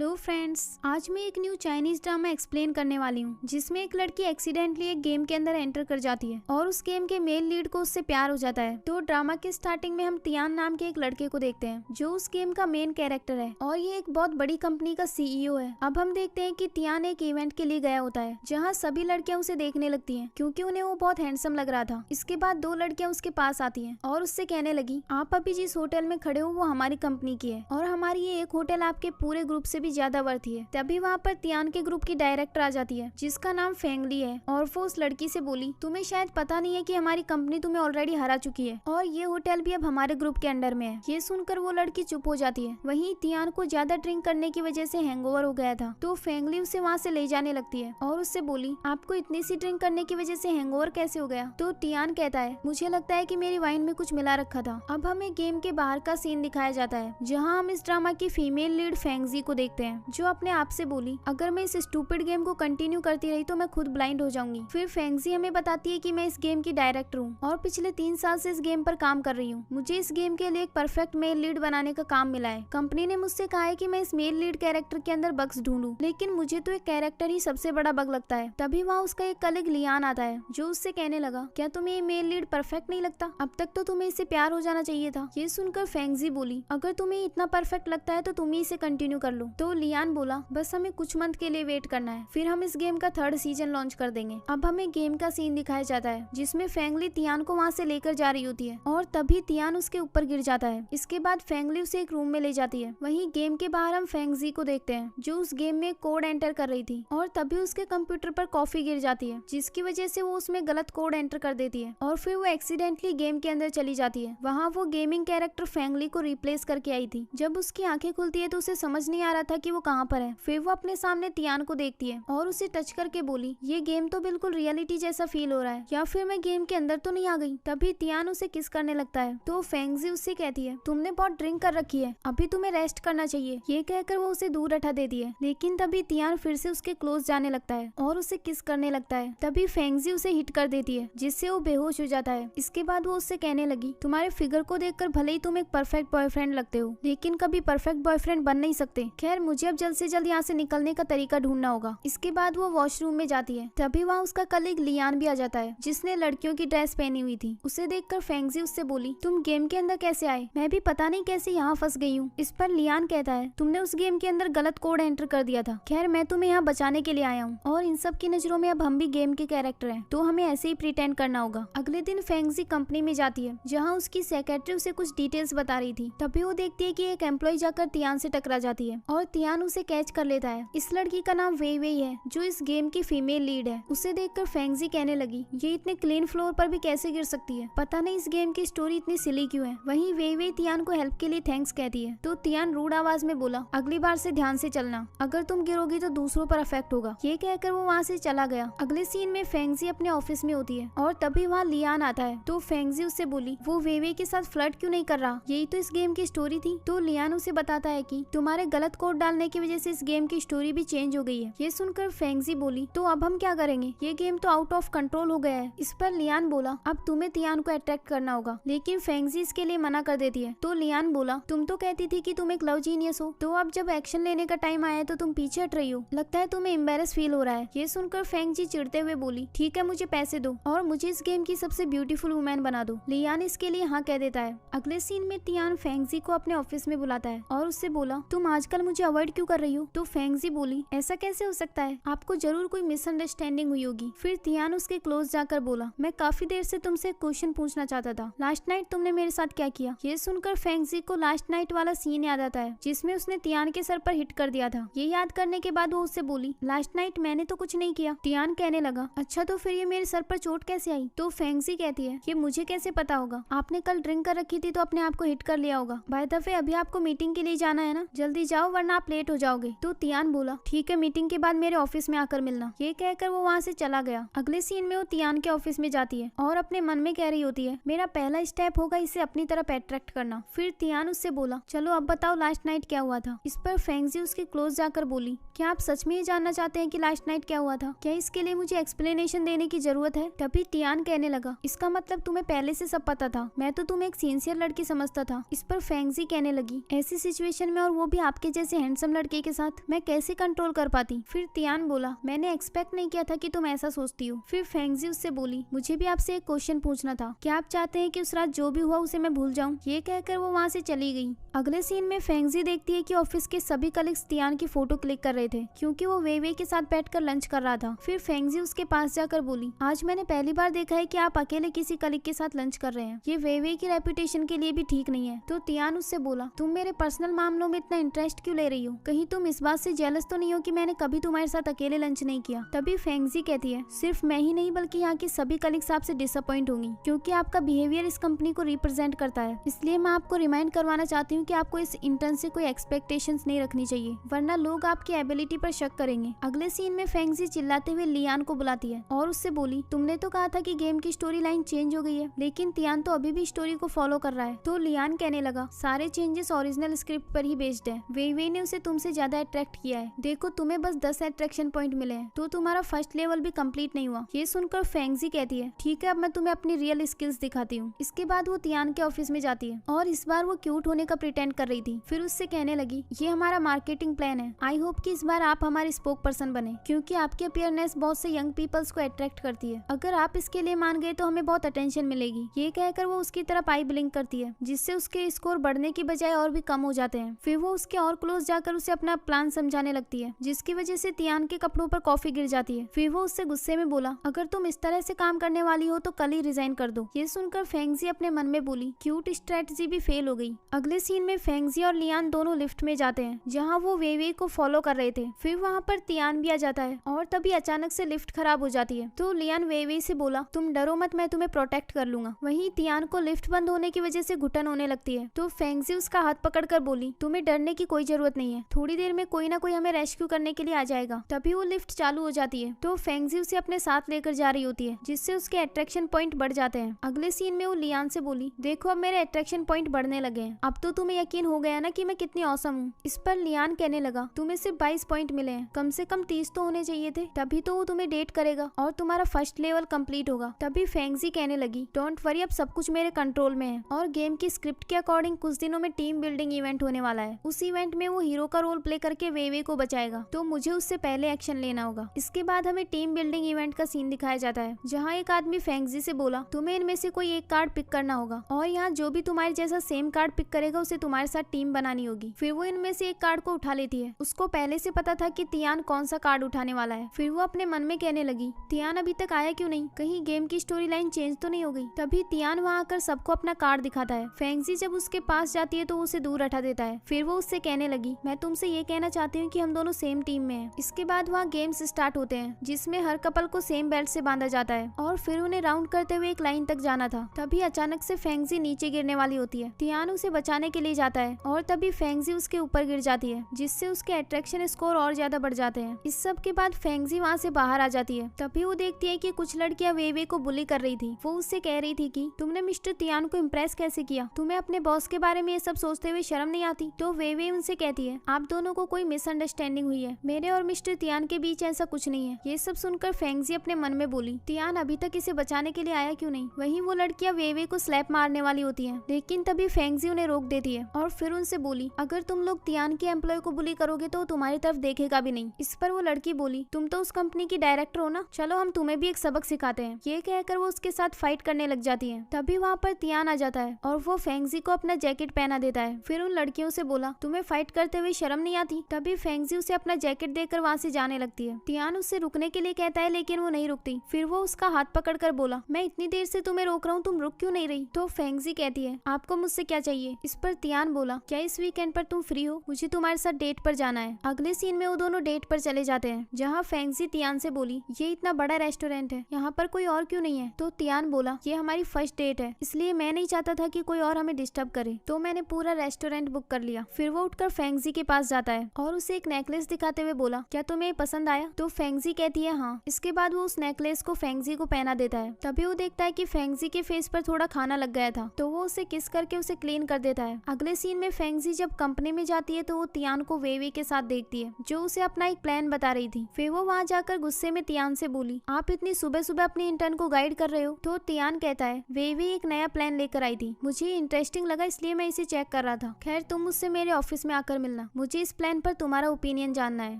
Hello friends, आज मैं एक न्यू चाइनीज ड्रामा एक्सप्लेन करने वाली हूँ जिसमें एक लड़की एक्सीडेंटली एक गेम के अंदर एंटर कर जाती है और उस गेम के मेल लीड को उससे प्यार हो जाता है। तो ड्रामा के स्टार्टिंग में हम तियान नाम के एक लड़के को देखते हैं जो उस गेम का मेन कैरेक्टर है और ये एक बहुत बड़ी कंपनी का सीईओ है। अब हम देखते हैं कि तियान एक इवेंट के लिए गया होता है जहाँ सभी लड़कियां उसे देखने लगती है क्योंकि उन्हें वो बहुत हैंडसम लग रहा था। इसके बाद दो लड़कियां उसके पास आती है और उससे कहने लगी, आप अभी जिस होटल में खड़े हो वो हमारी कंपनी की है और हमारी ये एक होटल आपके पूरे ग्रुप से भी ज्यादा वर्थी है। तभी वहाँ पर तियान के ग्रुप की डायरेक्टर आ जाती है जिसका नाम फेंगली है और वो उस लड़की से बोली, तुम्हें शायद पता नहीं है कि हमारी कंपनी तुम्हें ऑलरेडी हरा चुकी है और ये होटल भी अब हमारे ग्रुप के अंडर में है। ये सुनकर वो लड़की चुप हो जाती है। वहीं तियान को ज्यादा ड्रिंक करने की वजह से हैंगओवर हो गया था तो फेंगली उसे वहाँ से ले जाने लगती है और उससे बोली, आपको इतनी सी ड्रिंक करने की वजह से हैंगओवर कैसे हो गया? तो तियान कहता है, मुझे लगता है कि मेरी वाइन में कुछ मिला रखा था। अब हमें गेम के बाहर का सीन दिखाया जाता है जहाँ हम इस ड्रामा की फीमेल लीड फेंगजी को देखते हैं जो अपने आप से बोली, अगर मैं इस स्टूपिड गेम को कंटिन्यू करती रही तो मैं खुद ब्लाइंड हो जाऊंगी। फिर फेंगजी हमें बताती है कि मैं इस गेम की डायरेक्टर हूँ और पिछले 3 साल से इस गेम पर काम कर रही हूँ। मुझे इस गेम के लिए एक परफेक्ट मेल लीड बनाने का काम मिला है। कंपनी ने मुझसे कहा है कि मैं इस मेल लीड कैरेक्टर के अंदर बग्स ढूंढूं, लेकिन मुझे तो एक कैरेक्टर ही सबसे बड़ा बग लगता है। तभी वहाँ उसका एक कलीग लियान आता है जो उससे कहने लगा, क्या तुम्हें ये मेल लीड परफेक्ट नहीं लगता? अब तक तो तुम्हें इससे प्यार हो जाना चाहिए था। ये सुनकर फेंगजी बोली, अगर तुम्हें इतना परफेक्ट लगता है तो तुम ही इसे कंटिन्यू कर लो। तो लियान बोला, बस हमें कुछ मंथ के लिए वेट करना है, फिर हम इस गेम का 3rd सीजन लॉन्च कर देंगे। अब हमें गेम का सीन दिखाया जाता है जिसमें फेंगली तियान को वहाँ से लेकर जा रही होती है और तभी तियान उसके ऊपर गिर जाता है। इसके बाद फेंगली उसे एक रूम में ले जाती है। वहीं गेम के बाहर हम फेंगजी को देखते हैं जो उस गेम में कोड एंटर कर रही थी और तभी उसके कंप्यूटर पर कॉफी गिर जाती है जिसकी वजह से वो उसमें गलत कोड एंटर कर देती है और फिर वो एक्सीडेंटली गेम के अंदर चली जाती है। वहाँ वो गेमिंग कैरेक्टर फेंगली को रिप्लेस करके आई थी। जब उसकी आंखें खुलती है तो उसे समझ नहीं आ रहा था कि वो कहाँ पर है। फिर वो अपने सामने तियान को देखती है और उसे टच करके बोली, ये गेम तो बिल्कुल रियलिटी जैसा फील हो रहा है, या फिर मैं गेम के अंदर तो नहीं आ गई? तभी तियान उसे किस करने लगता है तो फेंगजी उससे कहती है, तुमने बहुत ड्रिंक कर रखी है, अभी तुम्हें रेस्ट करना चाहिए। ये कहकर वो उसे दूर हटा देती है, लेकिन तभी तियान फिर से उसके क्लोज जाने लगता है और उसे किस करने लगता है। तभी फेंगजी उसे हिट कर देती है जिससे वो बेहोश हो जाता है। इसके बाद वो उससे कहने लगी, तुम्हारे फिगर को देखकर भले ही तुम एक परफेक्ट बॉयफ्रेंड लगते हो, लेकिन कभी परफेक्ट बॉयफ्रेंड बन नहीं सकते। खैर, मुझे अब जल्द से जल्द यहाँ से निकलने का तरीका ढूंढना होगा। इसके बाद वो वॉशरूम में जाती है। तभी वहाँ उसका कलीग लियान भी आ जाता है जिसने लड़कियों की ड्रेस पहनी हुई थी। उसे देखकर फेंगजी उससे बोली, तुम गेम के अंदर कैसे आए? मैं भी पता नहीं कैसे यहाँ फंस गई हूँ। इस पर लियान कहता है, तुमने उस गेम के अंदर गलत कोड एंटर कर दिया था। खैर, मैं तुम्हें यहाँ बचाने के लिए आया हूँ और इन सब की नजरों में अब हम भी गेम के कैरेक्टर हैं, तो हमें ऐसे ही प्रिटेंड करना होगा। अगले दिन फेंगजी कंपनी में जाती है जहाँ उसकी सेक्रेटरी उसे कुछ डिटेल्स बता रही थी। तभी वो देखती है कि एक एम्प्लॉय जाकर तियान से टकरा जाती है और तियान उसे कैच कर लेता है। इस लड़की का नाम वेई वेई है जो इस गेम की फीमेल लीड है। उसे देखकर फेंगजी कहने लगी, ये इतने क्लीन फ्लोर पर भी कैसे गिर सकती है? पता नहीं इस गेम की स्टोरी इतनी सिली क्यों है। वहीं वेई वेई तियान को हेल्प के लिए थैंक्स कहती है तो तियान रूड आवाज में बोला, अगली बार से ध्यान से चलना, अगर तुम गिरोगी तो दूसरों पर अफेक्ट होगा। ये कहकर वो वहाँ से चला गया। अगले सीन में फेंगजी अपने ऑफिस में होती है और तभी वहाँ लियान आता है तो फेंगजी उससे बोली, वो वेई वेई के साथ फ्लर्ट क्यों नहीं कर रहा? यही तो इस गेम की स्टोरी थी। तो लियान उसे बताता है कि तुम्हारे गलत कोड डालने की वजह से इस गेम की स्टोरी भी चेंज हो गई है। ये सुनकर फेंगजी बोली, तो अब हम क्या करेंगे? ये गेम तो आउट ऑफ कंट्रोल हो गया है। इस पर लियान बोला, अब तुम्हें तियान को अट्रैक्ट करना होगा, लेकिन फेंगजी इसके लिए मना कर देती है। तो लियान बोला, तुम तो कहती थी कि तुम एक लव जीनियस हो, तो अब जब एक्शन लेने का टाइम आया तो तुम पीछे हट रही हो। लगता है तुम्हें एम्बेरस फील हो रहा है। ये सुनकर फेंगजी चिढ़ते हुए बोली, ठीक है, मुझे पैसे दो और मुझे इस गेम की सबसे ब्यूटीफुल वुमेन बना दो। लियान इसके लिए हाँ कह देता है। अगले सीन में तियान फेंगजी को अपने ऑफिस में बुलाता है और उससे बोला, तुम आजकल मुझे अवॉइड क्यों कर रही हो? तो फेंगजी बोली, ऐसा कैसे हो सकता है? आपको जरूर कोई मिसअंडरस्टैंडिंग हुई होगी। फिर तियान उसके क्लोज जाकर बोला, मैं काफी देर से तुमसे एक क्वेश्चन पूछना चाहता था। लास्ट नाइट तुमने मेरे साथ क्या किया? ये सुनकर फेंगजी को लास्ट नाइट वाला सीन याद आता है जिसमें उसने तियान के सर पर हिट कर दिया था। ये याद करने के बाद वो उससे बोली, लास्ट नाइट मैंने तो कुछ नहीं किया। तियान कहने लगा, अच्छा तो फिर ये मेरे सर पर चोट कैसे आई? तो फेंगजी कहती है, ये मुझे कैसे पता होगा? आपने कल ड्रिंक कर रखी थी तो अपने आप को हिट कर लिया होगा। बाय द वे, अभी आपको मीटिंग के लिए जाना है ना, जल्दी जाओ वरना आप लेट हो जाओगे। तो तियान बोला, ठीक है, मीटिंग के बाद मेरे ऑफिस में आकर मिलना। ये कहकर वो वहाँ से चला गया। अगले सीन में वो तियान के ऑफिस में जाती है और अपने मन में कह रही होती है, मेरा पहला स्टेप होगा इसे अपनी तरफ अट्रैक्ट करना। फिर तियान उससे बोला, चलो अब बताओ लास्ट नाइट क्या हुआ था? इस पर फेंगजी उसके क्लोज जाकर बोली, क्या आप सच में ये जानना चाहते हैं कि लास्ट नाइट क्या हुआ था? क्या इसके लिए मुझे एक्सप्लेनेशन देने की जरूरत है? तभी तियान कहने लगा, इसका मतलब तुम्हें पहले से सब पता था, मैं तो तुम्हें एक सिंसियर लड़की समझता था। इस पर फेंगजी कहने लगी, ऐसी सिचुएशन में और वो भी आपके जैसे हैंडसम लड़के के साथ मैं कैसे कंट्रोल कर पाती। फिर तियान बोला, मैंने एक्सपेक्ट नहीं किया था कि तुम ऐसा सोचती हो। फिर फेंगजी उससे बोली, मुझे भी आपसे एक क्वेश्चन पूछना था, क्या आप चाहते हैं कि उस रात जो भी हुआ उसे मैं भूल जाऊं? ये कहकर वो वहाँ से चली गई। अगले सीन में फेंगजी देखती है कि ऑफिस के सभी कलीग्स तियान की फोटो क्लिक कर रहे थे क्योंकि वो वेवे के साथ बैठकर लंच कर रहा था। फिर फेंगजी उसके पास जाकर बोली, आज मैंने पहली बार देखा है कि आप अकेले किसी कलीग के साथ लंच कर रहे हैं। ये वेवे की रेपुटेशन के लिए भी ठीक नहीं है। तो तियान उससे बोला, तुम मेरे पर्सनल मामलों में इतना इंटरेस्ट क्यों ले रही हो? कहीं तुम इस बात से जेलस तो नहीं हो कि मैंने कभी तुम्हारे साथ अकेले लंच नहीं किया? तभी फेंगजी कहती है, सिर्फ मैं ही नहीं बल्कि यहाँ की सभी कलीग्स आपसे डिसअपॉइंट होंगी क्योंकि आपका बिहेवियर इस कंपनी को रिप्रेजेंट करता है। इसलिए मैं आपको रिमाइंड करवाना चाहती हूँ कि आपको इस इंटर्न से कोई एक्सपेक्टेशंस नहीं रखनी चाहिए, वरना लोग आपकी एबिलिटी पर शक करेंगे। अगले सीन में फेंगजी चिल्लाते हुए लियान को बुलाती है और उससे बोली, तुमने तो कहा था कि गेम की स्टोरी लाइन चेंज हो गई है, लेकिन तियान तो अभी भी स्टोरी को फॉलो कर रहा है। तो लियान कहने लगा, सारे चेंजेस ओरिजिनल स्क्रिप्ट पर ही बेस्ड है। वेवे ने उसे तुमसे ज्यादा अट्रैक्ट किया है। देखो तुम्हें बस 10 अट्रैक्शन पॉइंट मिले हैं तो तुम्हारा फर्स्ट लेवल भी कंप्लीट नहीं हुआ। ये सुनकर फेंगजी कहती है, ठीक है, अब मैं तुम्हें अपनी रियल स्किल्स दिखाती हूँ। इसके बाद वो तियान के ऑफिस में जाती है और इस बार वो क्यूट होने का प्रिटेंड कर रही थी। फिर उससे कहने लगी, ये हमारा मार्केटिंग प्लान है। आई होप कि इस बार आप हमारे स्पोक पर्सन बने क्योंकि आपकी अपीयरनेस बहुत से यंग पीपल्स को अट्रैक्ट करती है। अगर आप इसके लिए मान गए तो हमें बहुत अटेंशन मिलेगी। ये कहकर वो उसकी तरफ आई ब्लिंक करती है जिससे उसके स्कोर बढ़ने की बजाय और भी कम हो जाते हैं। फिर वो उसके और क्लोज जाकर उसे अपना प्लान समझाने लगती है जिसकी वजह से तियान के कपड़ों पर कॉफी गिर जाती है। फिर वो उससे गुस्से में बोला, अगर तुम इस तरह से काम करने वाली हो तो कल ही रिजाइन कर दो। ये सुनकर फेंगजी अपने मन में बोली, क्यूट स्ट्रेटजी भी फेल हो गई। अगले सीन में फेंगजी और लियान दोनों लिफ्ट में जाते हैं जहाँ वो वेवे को फॉलो कर रहे थे। फिर वहाँ पर तियान भी आ जाता है और तभी अचानक से लिफ्ट खराब हो जाती है। तो लियान वेवे से बोला, तुम डरो मत, मैं तुम्हें प्रोटेक्ट कर लूंगा। वहीं तियान को लिफ्ट बंद होने की वजह से घुटन होने लगती है। तो फेंगजी उसका हाथ पकड़कर बोली, तुम्हें डरने की कोई जरूरत नहीं है, थोड़ी देर में कोई ना कोई हमें रेस्क्यू करने के लिए आ जाएगा। तभी वो लिफ्ट चालू हो जाती है। तो फेंगजी उसे अपने साथ लेकर जा रही होती है जिससे उसके अट्रैक्शन पॉइंट बढ़ जाते हैं। अगले सीन में वो लियान से बोली, देखो अब मेरे अट्रैक्शन पॉइंट बढ़ने लगे हैं, अब तो तुम्हें यकीन हो गया ना कि मैं कितनी औसम हूँ। इस पर लियान कहने लगा, तुम्हें सिर्फ 22 पॉइंट मिले हैं, कम से कम 30 तो होने चाहिए थे, तभी तो वो तुम्हें डेट करेगा और तुम्हारा फर्स्ट लेवल कंप्लीट होगा। तभी फेंगजी कहने लगी, डोंट वरी, अब सब कुछ मेरे कंट्रोल में है और गेम की स्क्रिप्ट के अकॉर्डिंग कुछ दिनों में टीम बिल्डिंग इवेंट होने वाला है। उस इवेंट में वो हीरो का रोल प्ले करके वेवे को बचाएगा, तो मुझे उससे पहले एक्शन लेना होगा। इसके बाद हमें टीम बिल्डिंग इवेंट का सीन दिखाया जाता है जहाँ एक आदमी फेंगजी से बोला, तुम्हें इनमें से कोई एक कार्ड पिक करना होगा और यहाँ जो भी तुम्हारे जैसा सेम कार्ड पिक करेगा उसे तुम्हारे साथ टीम बनानी होगी। फिर वो इनमें से एक कार्ड को उठा लेती है। उसको पहले से पता था कि तियान कौन सा कार्ड उठाने वाला है। फिर वो अपने मन में कहने लगी, तियान अभी तक आया क्यों नहीं, कहीं गेम की स्टोरी लाइन चेंज तो नहीं हो गई। तभी तियान वहाँ आकर सबको अपना कार्ड दिखाता है। फेंगजी जब उसके पास जाती है तो उसे दूर हटा देता है। फिर वो उससे कहने लगी, मैं तुमसे ये कहना चाहती हूँ कि हम दोनों सेम टीम में हैं। इसके बाद वहाँ गेम्स स्टार्ट होते हैं जिसमें हर कपल को सेम बेल्ट से बांधा जाता है और फिर उन्हें राउंड करते हुए एक लाइन तक जाना था। तभी अचानक से फेंगजी नीचे गिरने वाली होती है। तियान उसे बचाने के लिए जाता है और तभी फेंगजी उसके ऊपर गिर जाती है जिससे उसके अट्रैक्शन स्कोर और ज्यादा बढ़ जाते हैं। इस सब के बाद फेंगजी वहाँ से बाहर आ जाती है। तभी वो देखती है कि कुछ लड़कियां वेवे को बुली कर रही थी। वो उससे कह रही थी कि तुमने मिस्टर तियान को इम्प्रेस कैसे किया, तुम्हें अपने बॉस के बारे में ये सब सोचते हुए शर्म नहीं आती। तो वेवे उनसे कहती है, आप दोनों को कोई मिसअंडरस्टैंडिंग हुई है, मेरे और मिस्टर तियान के बीच ऐसा कुछ नहीं है। ये सब सुनकर फेंगजी अपने मन में बोली, तियान अभी तक इसे बचाने के लिए आया क्यों नहीं। वहीं वो लड़कियां वेवे को स्लैप मारने वाली होती हैं, लेकिन तभी फेंगजी उन्हें रोक देती है और फिर उनसे बोली, अगर तुम लोग तियान के एम्प्लॉय को बुली करोगे तो तुम्हारी तरफ देखेगा भी नहीं। इस पर वो लड़की बोली, तुम तो उस कंपनी की डायरेक्टर हो ना, चलो हम तुम्हें भी एक सबक सिखाते हैं। ये कहकर वो उसके साथ फाइट करने लग जाती है। तभी वहाँ पर तियान आ जाता है और वो फेंगजी को अपना जैकेट पहना देता है। फिर उन लड़कियों से बोला, तुम्हें फाइट करते हुए शर्म नहीं आती। तभी फेंगजी उसे अपना जैकेट देकर वहाँ से जाने लगती है। तियान उससे रुकने के लिए कहता है लेकिन वो नहीं रुकती। फिर वो उसका हाथ पकड़कर बोला, मैं इतनी देर से तुम्हें रोक रहा हूँ, तुम रुक क्यों नहीं रही। तो फेंगजी कहती है, आपको मुझसे क्या चाहिए। इस पर तियान बोला, क्या इस वीकेंड पर तुम फ्री हो, मुझे तुम्हारे साथ डेट पर जाना है। अगले सीन में वो दोनों डेट पर चले जाते हैं जहाँ फेंगजी तियान से बोली, ये इतना बड़ा रेस्टोरेंट है, यहाँ पर कोई और क्यों नहीं है। तो तियान बोला, ये हमारी फर्स्ट डेट है, इसलिए मैं नहीं चाहता था कि कोई और हमें डिस्टर्ब करे, तो मैंने पूरा रेस्टोरेंट बुक कर लिया। फिर वो उठकर फेंगजी के पास जाता है और उसे एक नेकलेस दिखाते हुए बोला, क्या तुम्हें पसंद आया। तो फेंगजी कहती है हाँ। इसके बाद वो उस नेकलेस को फेंगजी को पहना देता है। तभी वो देखता है कि फेंगजी के फेस पर थोड़ा खाना लग गया था, तो वो उसे किस करके उसे क्लीन कर देता है। अगले सीन में फेंगजी जब कंपनी में जाती है तो वो तियान को वेवे के साथ देखती है जो उसे अपना एक प्लान बता रही थी। फिर वो वहाँ जाकर गुस्से में तियान से बोली, आप इतनी सुबह सुबह अपनी इंटर्न को गाइड कर रहे हो। तो तियान कहता है, वेवे एक नया प्लान लेकर आई थी, मुझे इंटरेस्टिंग लगा इसलिए मैं इसे चेक कर रहा था। खैर तुम मुझसे मेरे ऑफिस में आकर मिलो। मिलना, मुझे इस प्लान पर तुम्हारा ओपिनियन जानना है।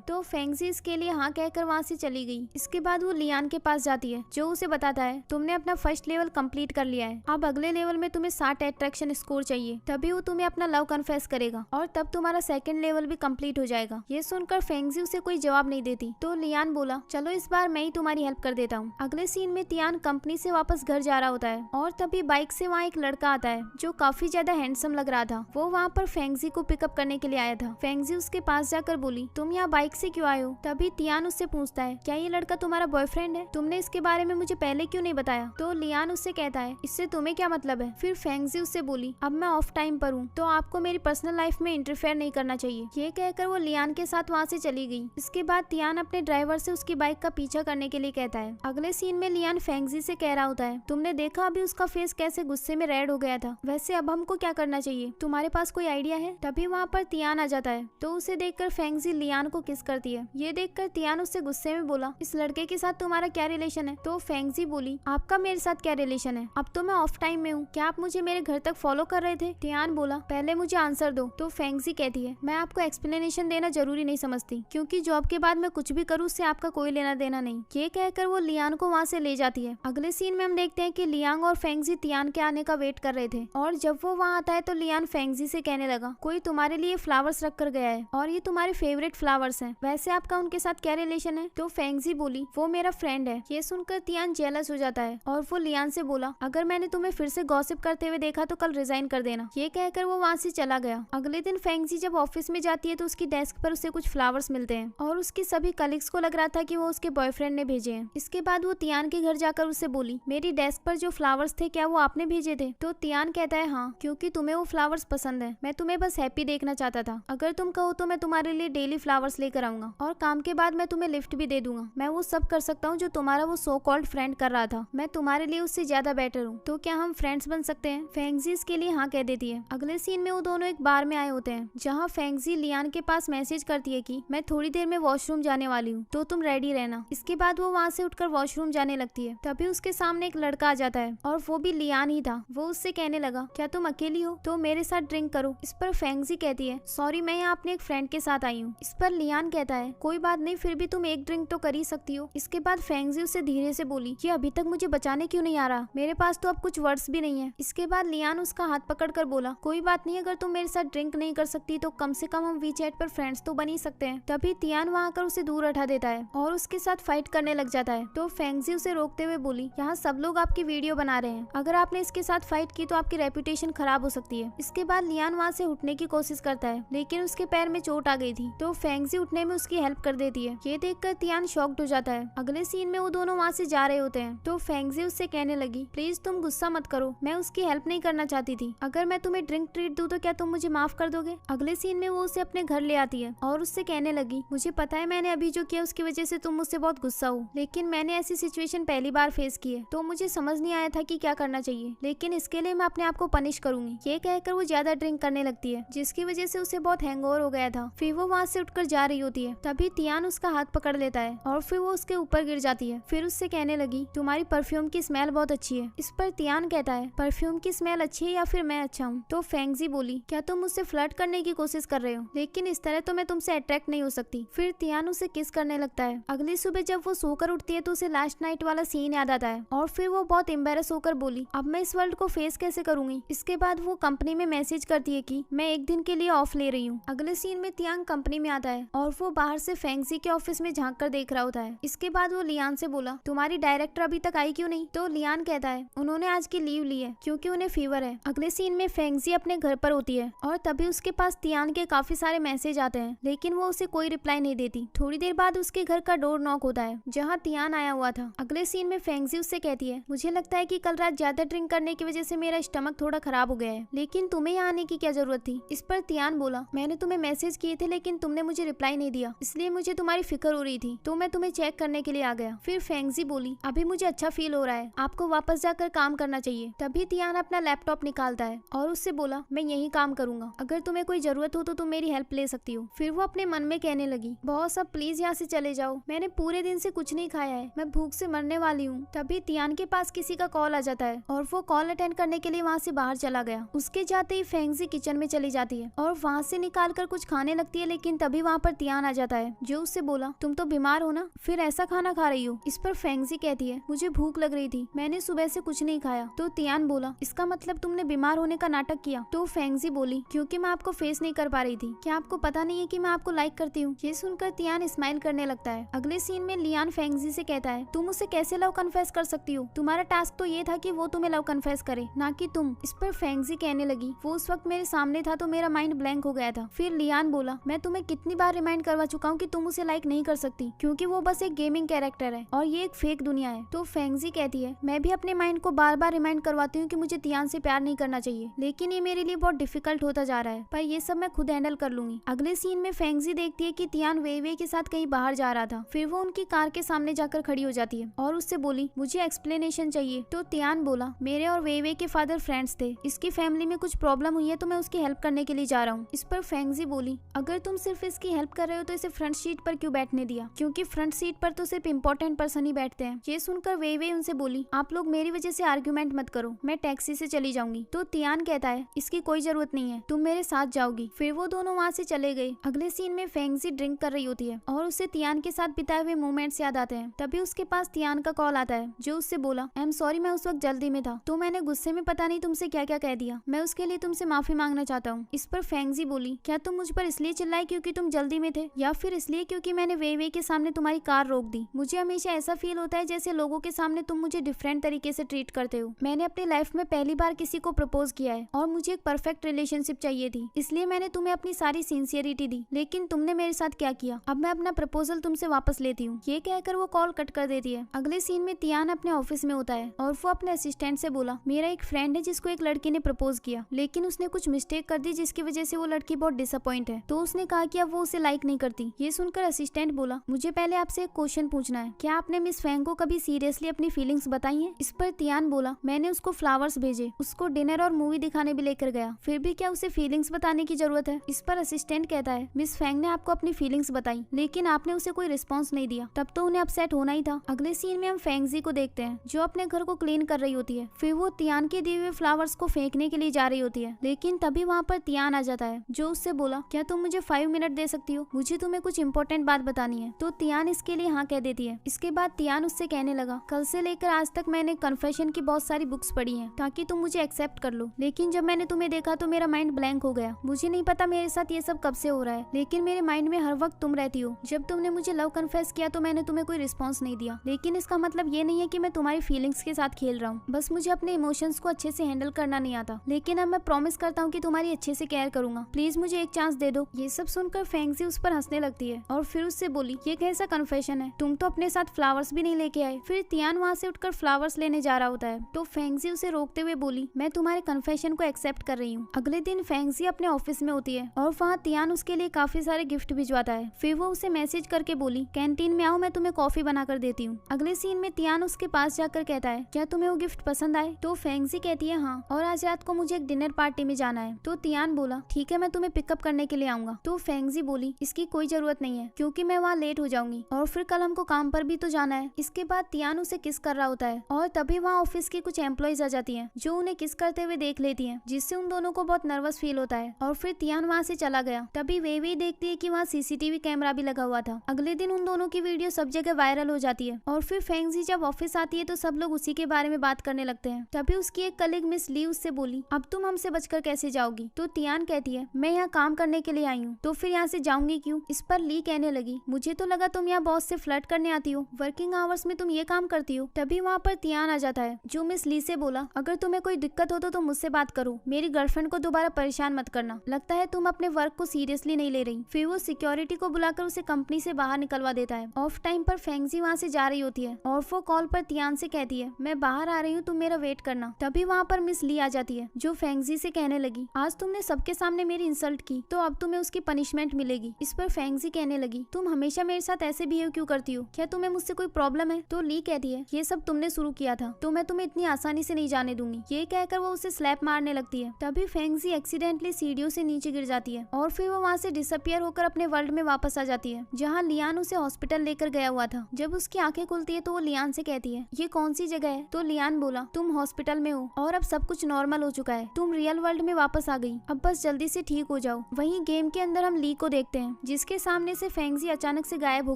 तो फेंगजी इसके लिए हाँ कहकर वहाँ से चली गई। इसके बाद वो लियान के पास जाती है जो उसे बताता है तुमने अपना फर्स्ट लेवल कंप्लीट कर लिया है, अब अगले लेवल में तुम्हें 60 अट्रैक्शन स्कोर चाहिए, तभी वो तुम्हें अपना लव कन्फेस करेगा और तब तुम्हारा सेकंड लेवल भी कंप्लीट हो जाएगा। ये सुनकर फेंगजी उसे कोई जवाब नहीं देती तो लियान बोला चलो इस बार मैं ही तुम्हारी हेल्प कर देता हूँ। अगले सीन में तियान कंपनी से वापस घर जा रहा होता है और तभी बाइक से वहाँ एक लड़का आता है जो काफी ज्यादा हैंडसम लग रहा था। वो वहाँ पर फेंगजी को पिकअप करने के लिए आया था। फेंगजी उसके पास जाकर बोली तुम यहाँ बाइक से क्यों आए हो? तभी तियान उससे पूछता है क्या ये लड़का तुम्हारा बॉयफ्रेंड है? तुमने इसके बारे में मुझे पहले क्यों नहीं बताया? तो लियान उससे कहता है इससे तुम्हें क्या मतलब है? फिर फेंगजी उससे बोली अब मैं ऑफ टाइम पर हूँ तो आपको मेरी पर्सनल लाइफ में इंटरफेयर नहीं करना चाहिए। ये कहकर वो लियान के साथ वहाँ से चली गई। इसके बाद तियान अपने ड्राइवर से उसकी बाइक का पीछा करने के लिए कहता है। अगले सीन में लियान फेंगजी से कह रहा होता है तुमने देखा अभी उसका फेस कैसे गुस्से में रेड हो गया था, वैसे अब हमको क्या करना चाहिए? तुम्हारे पास कोई आइडिया है? तभी वहाँ पर तियान आ जाता है तो उसे देखकर फेंगजी लियान को किस करती है। ये देखकर तियान उससे गुस्से में बोला इस लड़के के साथ तुम्हारा क्या रिलेशन है? तो फेंगजी बोली आपका मेरे साथ क्या रिलेशन है? अब तो मैं ऑफ टाइम में हूँ, क्या आप मुझे मेरे घर तक फॉलो कर रहे थे? तियान बोला पहले मुझे आंसर दो। तो फेंगजी कहती है मैं आपको एक्सप्लेनेशन देना जरूरी नहीं समझती, क्योंकि जॉब के बाद मैं कुछ भी करूँ उससे आपका कोई लेना देना नहीं। ये कहकर वो लियान को वहाँ से ले जाती है। अगले सीन में हम देखते हैं कि लियांग और फेंगजी तियान के आने का वेट कर रहे थे और जब वो वहाँ आता है तो लियान फेंगजी से कहने लगा कोई तुम्हारे लिए फ्लावर्स रख कर गया है और ये तुम्हारे फेवरेट फ्लावर्स हैं, वैसे आपका उनके साथ क्या रिलेशन है? तो फेंगजी बोली वो मेरा फ्रेंड है। ये सुनकर तियान जेलस हो जाता है और वो लियान से बोला अगर मैंने तुम्हें फिर से गॉसिप करते हुए देखा तो कल रिजाइन कर देना। ये कहकर वो वहाँ से चला गया। अगले दिन फेंगजी जब ऑफिस में जाती है तो उसकी डेस्क पर उसे कुछ फ्लावर्स मिलते हैं और उसके सभी कलीग्स को लग रहा था कि वो उसके बॉयफ्रेंड ने भेजे हैं। इसके बाद वो तियान के घर जाकर उससे बोली मेरी डेस्क पर जो फ्लावर्स थे क्या वो आपने भेजे थे? तो तियान कहता है हाँ, क्योंकि तुम्हें वो फ्लावर्स पसंद है, मैं तुम्हें बस हैप्पी देखना चाहता था, अगर तुम कहो तो मैं तुम्हारे लिए डेली फ्लावर्स लेकर आऊंगा और काम के बाद मैं तुम्हें लिफ्ट भी दे दूंगा। मैं वो सब कर सकता हूँ जो तुम्हारा वो सो कॉल्ड फ्रेंड कर रहा था, मैं तुम्हारे लिए उससे ज्यादा बेटर हूँ, तो क्या हम फ्रेंड्स बन सकते हैं? फेंगजी इसके लिए हाँ कह देती है। अगले सीन में वो दोनों एक बार में आए होते हैं जहाँ फेंगजी लियान के पास मैसेज करती है कि मैं थोड़ी देर में वॉशरूम जाने वाली हूँ तो तुम रेडी रहना। इसके बाद वो वहाँ से उठकर वॉशरूम जाने लगती है। तभी उसके सामने एक लड़का आ जाता है और वो भी लियान ही था। वो उससे कहने लगा क्या तुम अकेली हो तो मेरे साथ ड्रिंक करो। इस पर फेंगजी कहती है सॉरी मैं यहाँ अपने एक फ्रेंड के साथ आई हूँ। इस पर लियान कहता है कोई बात नहीं, फिर भी तुम एक ड्रिंक तो कर ही सकती हो। इसके बाद फेंगजी उससे धीरे से बोली कि अभी तक मुझे बचाने क्यों नहीं आ रहा, मेरे पास तो अब कुछ वर्ड्स भी नहीं है। इसके बाद लियान उसका हाथ पकड़कर बोला कोई बात नहीं, अगर तुम मेरे साथ ड्रिंक नहीं कर सकती तो कम से कम हम वीचैट पर फ्रेंड्स तो बन ही सकते हैं। तभी तियान वहाँ आकर उसे दूर हटा देता है और उसके साथ फाइट करने लग जाता है। तो फेंगजी उसे रोकते हुए बोली यहाँ सब लोग आपकी वीडियो बना रहे हैं, अगर आपने इसके साथ फाइट की तो आपकी रेपुटेशन खराब हो सकती है। इसके बाद लियान वहाँ से उठने की कोशिश करता है लेकिन उसके पैर में चोट आ गई थी तो फेंगजी उठने में उसकी हेल्प कर देती है। ये देखकर तियान शॉक्ड हो जाता है। अगले सीन में वो दोनों वहाँ से जा रहे होते हैं तो फेंगजी उससे कहने लगी प्लीज तुम गुस्सा मत करो, मैं उसकी हेल्प नहीं करना चाहती थी, अगर मैं तुम्हें ड्रिंक ट्रीट दूं तो क्या तुम मुझे माफ कर दोगे? अगले सीन में वो उसे अपने घर ले आती है और उससे कहने लगी मुझे पता है मैंने अभी जो किया उसकी वजह से तुम मुझसे बहुत गुस्सा हो, लेकिन मैंने ऐसी सिचुएशन पहली बार फेस की है तो मुझे समझ नहीं आया था कि क्या करना चाहिए, लेकिन इसके लिए मैं अपने आप को पनिश करूंगी। ये कहकर वो ज्यादा ड्रिंक करने लगती है जिसकी वजह से उसे बहुत हैंगओवर हो गया था। फिर वो वहाँ से उठकर जा रही होती है तभी तियान उसका हाथ पकड़ लेता है और फिर वो उसके ऊपर गिर जाती है। फिर उससे कहने लगी तुम्हारी परफ्यूम की स्मेल बहुत अच्छी है। इस पर तियान कहता है परफ्यूम की स्मेल अच्छी है या फिर मैं अच्छा हूँ? तो फेंगजी बोली क्या तुम मुझसे फ्लर्ट करने की कोशिश कर रहे हो, लेकिन इस तरह तो मैं तुमसे अट्रैक्ट नहीं हो सकती। फिर तियान उसे किस करने लगता है। अगली सुबह जब वो सोकर उठती है तो उसे लास्ट नाइट वाला सीन याद आता है और फिर वो बहुत एम्बेरस होकर बोली अब मैं इस वर्ल्ड को फेस कैसे करूंगी। इसके बाद वो कंपनी में मैसेज करती है कि मैं एक दिन के लिए ऑफ ले रही हूँ। अगले सीन में तियांग कंपनी में आता है और वो बाहर से फेंगजी के ऑफिस में झांक कर देख रहा होता है। इसके बाद वो लियान से बोला तुम्हारी डायरेक्टर अभी तक आई क्यों नहीं? तो लियान कहता है उन्होंने आज की लीव ली है क्योंकि उन्हें फीवर है। अगले सीन में फेंगजी अपने घर पर होती है और तभी उसके पास तियान के काफी सारे मैसेज आते हैं लेकिन वो उसे कोई रिप्लाई नहीं देती। थोड़ी देर बाद उसके घर का डोर नॉक होता है जहाँ तियान आया हुआ था। अगले सीन में फेंगजी उससे कहती है मुझे लगता है कि कल रात ज्यादा ड्रिंक करने की वजह से मेरा स्टमक थोड़ा खराब हो गया है, लेकिन तुम्हें यहाँ आने की क्या जरूरत थी? इस पर तियान बोला मैंने तुम्हें मैसेज किए थे लेकिन तुमने मुझे रिप्लाई नहीं दिया, इसलिए मुझे तुम्हारी फिक्र हो रही थी तो मैं तुम्हें चेक करने के लिए आ गया। फिर फेंगजी बोली अभी मुझे अच्छा फील हो रहा है, आपको वापस जाकर काम करना चाहिए। तभी तियान अपना लैपटॉप निकालता है और उससे बोला मैं यही काम करूंगा, अगर तुम्हें कोई जरूरत हो तो तुम मेरी हेल्प ले सकती हो। फिर वो अपने मन में कहने लगी बॉस अब प्लीज यहाँ से चले जाओ, मैंने पूरे दिन से कुछ नहीं खाया है, मैं भूख से मरने वाली हूँ। तभी तियान के पास किसी का कॉल आ जाता है और वो कॉल अटेंड करने के लिए वहाँ से बाहर चला गया। उसके जाते ही फेंगजी किचन में चली जाती है और वहाँ से निकाल कर कुछ खाने लगती है, लेकिन तभी वहाँ पर तियान आ जाता है जो उससे बोला तुम तो बीमार हो ना, फिर ऐसा खाना खा रही हो। इस पर फेंगजी कहती है मुझे भूख लग रही थी, मैंने सुबह से कुछ नहीं खाया। तो तियान बोला इसका मतलब तुमने बीमार होने का नाटक किया। तो फेंगजी बोली क्योंकि मैं आपको फेस नहीं कर पा रही थी, क्या आपको पता नहीं है कि मैं आपको लाइक करती हूँ। ये सुनकर तियान स्माइल करने लगता है। अगले सीन में लियान फेंगजी से कहता है तुम उसे कैसे लव कन्फेस कर सकती हो, तुम्हारा टास्क तो ये था कि वो तुम्हें लव कन्फेस करे, ना कि तुम। इस पर फेंगजी कहने लगी वो उस वक्त मेरे सामने था तो मेरा माइंड ब्लैंक हो गया था। फिर लियान बोला मैं तुम्हें कितनी बार रिमाइंड करवा चुका हूँ कि तुम उसे लाइक नहीं कर सकती, क्योंकि वो बस एक गेमिंग कैरेक्टर है और ये एक फेक दुनिया है। तो फेंगजी कहती है मैं भी अपने माइंड को बार बार रिमाइंड करवाती हूँ कि मुझे तियान से प्यार नहीं करना चाहिए, लेकिन ये मेरे लिए बहुत डिफिकल्ट होता जा रहा है, पर ये सब मैं खुद हैंडल कर लूंगी। अगले सीन में फेंगजी देखती है कि तियान वेइवेई के साथ कहीं बाहर जा रहा था। फिर वो उनकी कार के सामने जाकर खड़ी हो जाती है और उससे बोली मुझे एक्सप्लेनेशन चाहिए। तो तियान बोला मेरे और वेइवेई के फादर फ्रेंड्स थे, इसकी फैमिली में कुछ प्रॉब्लम हुई है तो मैं उसकी हेल्प करने के लिए जा रहा हूँ। इस पर फेंगजी बोली अगर तुम सिर्फ इसकी हेल्प कर रहे हो तो इसे फ्रंट सीट पर क्यों बैठने दिया, क्योंकि फ्रंट सीट पर तो सिर्फ इम्पोर्टेंट पर्सन ही बैठते हैं। ये सुनकर वेइवेई उनसे बोली आप लोग मेरी वजह से आर्ग्यूमेंट मत करो, मैं टैक्सी से चली जाऊंगी। तो तियान कहता है इसकी कोई जरूरत नहीं है, तुम मेरे साथ जाओगी। फिर वो दोनों वहाँ से चले गए। अगले सीन में फेंगजी ड्रिंक कर रही होती है और उसे तियान के साथ बिताए हुए मोमेंट्स याद आते हैं। तभी उसके पास तियान का कॉल आता है जो उससे बोला आई एम सॉरी, मैं उस वक्त जल्दी में था तो मैंने गुस्से में पता नहीं तुमसे क्या क्या कह दिया, मैं उसके लिए तुमसे माफी मांगना चाहता हूँ। इस पर फेंगजी बोली क्या तुम मुझ पर इसलिए चिल्लाए क्योंकि तुम जल्दी में थे, या फिर इसलिए क्योंकि मैंने वेइवेई के सामने तुम्हारी कार रोक दी। मुझे हमेशा ऐसा फील होता है जैसे लोगों के सामने तुम मुझे डिफरेंट तरीके से ट्रीट करते हो। मैंने अपनी लाइफ में पहली बार किसी को प्रपोज किया है और मुझे एक परफेक्ट रिलेशनशिप चाहिए थी, इसलिए मैंने तुम्हें अपनी सारी सिंसियरिटी दी, लेकिन तुमने मेरे साथ क्या किया, अब मैं अपना प्रपोजल तुमसे वापस लेती हूँ। ये कहकर वो कॉल कट कर देती है। अगले सीन में तियान अपने ऑफिस में होता है और वो अपने असिस्टेंट से बोला मेरा एक फ्रेंड है जिसको एक लड़की ने प्रपोज किया, लेकिन उसने कुछ मिस्टेक कर दी जिसकी वजह से वो लड़की बहुत डिसअपॉइंट है। तो उसने कहा कि अब वो उसे लाइक नहीं करती। ये सुनकर असिस्टेंट बोला मुझे पहले आपसे एक क्वेश्चन पूछना है, क्या आपने मिस फैंग को कभी सीरियसली अपनी फीलिंग्स बताई हैं? इस पर तियान बोला मैंने उसको फ्लावर्स भेजे, उसको डिनर और मूवी दिखाने भी लेकर गया, फिर भी क्या उसे फीलिंग्स बताने की जरूरत है? इस पर असिस्टेंट कहता है मिस फैंग ने आपको अपनी फीलिंग्स बताई, लेकिन आपने उसे कोई रिस्पॉन्स नहीं दिया, तब तो उन्हें अपसेट होना ही था। अगले सीन में हम फेंगजी को देखते हैं जो अपने घर को क्लीन कर रही होती है। फिर वो तियान के दिए हुए फ्लावर्स को फेंकने के लिए जा रही होती है, लेकिन तभी वहाँ पर तियान आ जाता है जो उससे बोला क्या तुम मुझे 5 मिनट दे सकती हो, मुझे तुम्हें कुछ इंपॉर्टेंट बात बतानी है। तो तियान इसके लिए हाँ कह देती है। इसके बाद तियान उससे कहने लगा कल से लेकर आज तक मैंने कन्फेशन की बहुत सारी बुक्स पढ़ी हैं ताकि तुम मुझे एक्सेप्ट कर लो, लेकिन जब मैंने तुम्हें देखा तो मेरा माइंड ब्लैंक हो गया। मुझे नहीं पता मेरे साथ ये सब कब से हो रहा है, लेकिन मेरे माइंड में हर वक्त तुम रहती हो। जब तुमने मुझे लव कन्फेस किया तो मैंने तुम्हें कोई रिस्पॉन्स नहीं दिया, लेकिन इसका मतलब ये नहीं है कि मैं तुम्हारी फीलिंग्स के साथ खेल रहा हूँ, बस मुझे अपने इमोशंस को अच्छे से हैंडल करना नहीं आता, लेकिन अब मैं प्रॉमिस करता हूँ कि तुम्हारी अच्छे से केयर करूंगा, प्लीज मुझे एक चांस दे दो। ये सब सुनकर फेंगजी उस पर हंसने लगती है और फिर उससे बोली ये कैसा कन्फेशन है, तुम तो अपने साथ फ्लावर्स भी नहीं लेके आए। फिर तियान वहाँ से उठकर फ्लावर्स लेने जा रहा होता है तो फेंगजी उसे रोकते हुए बोली मैं तुम्हारे कन्फेशन को एक्सेप्ट कर रही हूँ। अगले दिन फेंगजी अपने ऑफिस में होती है और वहाँ तियान उसके लिए काफी सारे गिफ्ट भिजवाता है। फिर वो उसे मैसेज करके बोली कैंटीन में आओ, मैं तुम्हें कॉफी बना कर देती हूँ। अगले सीन में तियान उसके पास जाकर कहता है क्या तुम्हें वो गिफ्ट पसंद आए? तो फेंगजी कहती है हाँ, और आज रात को मुझे एक डिनर पार्टी में जाना है। तो तियान बोला ठीक है, मैं तुम्हें पिकअप करने के लिए आऊंगा। तो फेंगजी बोली इसकी कोई जरूरत नहीं है क्योंकि मैं वहाँ लेट हो जाऊंगी और फिर कल हमको काम पर भी तो जाना है। इसके बाद तियान उसे किस कर रहा होता है और तभी वहाँ ऑफिस की कुछ एम्प्लॉइज आ जाती हैं जो उन्हें किस करते हुए देख लेती हैं, जिससे उन दोनों को बहुत नर्वस फील होता है और फिर तियान वहाँ से चला गया। तभी वेइवेई देखती है कि वहाँ सीसीटीवी कैमरा भी लगा हुआ था। अगले दिन उन दोनों की वीडियो सब जगह वायरल हो जाती है और फिर फेंगजी जब ऑफिस आती है तो सब लोग उसी के बारे में बात करने लगते हैं। तभी उसकी एक कलीग मिस ली उससे बोली अब तुम हमसे बचकर कैसे जाओगी? तो तियान कहती है मैं यहाँ काम करने के लिए आई हूँ तो फिर यहाँ से जाऊंगी क्यों? इस पर ली कहने लगी मुझे तो लगा तुम यहाँ बॉस से फ्लर्ट करने आती हो, वर्किंग आवर्स में तुम ये काम करती हो। तभी वहाँ पर तियान आ जाता है जो मिस ली से बोला अगर तुम्हें कोई दिक्कत हो तो तुम मुझसे बात करो, मेरी गर्लफ्रेंड को दोबारा परेशान मत करना, लगता है तुम अपने वर्क को सीरियसली नहीं ले रही। फिर वो सिक्योरिटी को बुलाकर उसे कंपनी से बाहर निकलवा देता है। ऑफ टाइम पर फेंगजी वहाँ से जा रही होती है और वो कॉल पर तियान से कहती है मैं बाहर आ रही हूँ, तुम मेरा वेट करना। तभी वहाँ पर मिस ली आ जाती है जो फेंगजी से कहने लगी आज तुमने सबके सामने मेरी इंसल्ट की तो अब तुम्हें उसकी पनिशमेंट मिलेगी। इस पर फेंगजी कहने लगी तुम हमेशा मेरे साथ ऐसे बिहेव क्यों करती हो, क्या तुम्हें मुझसे कोई प्रॉब्लम है? तो ली कहती है ये सब तुमने शुरू किया था तो मैं तुम्हें इतनी आसानी से नहीं जाने दूंगी। ये कहकर वो उसे स्लैप मारने लगती है। तभी फेंगजी एक्सीडेंटली सीढ़ियों से नीचे गिर जाती है और फिर वो वहाँ से डिसअपियर होकर अपने वर्ल्ड में वापस आ जाती है जहाँ लियान उसे हॉस्पिटल लेकर गया हुआ था। जब उसकी आंखें खुलती है तो वो लियान से कहती है ये कौन सी जगह है? तो लियान बोला तुम हॉस्पिटल में हो और अब सब कुछ नॉर्मल हो चुका है, तुम रियल वर्ल्ड में वापस आ गई, अब बस जल्दी से ठीक हो जाओ। वहीं गेम के अंदर हम ली को देखते हैं, जिसके सामने से फेंगजी अचानक से गायब हो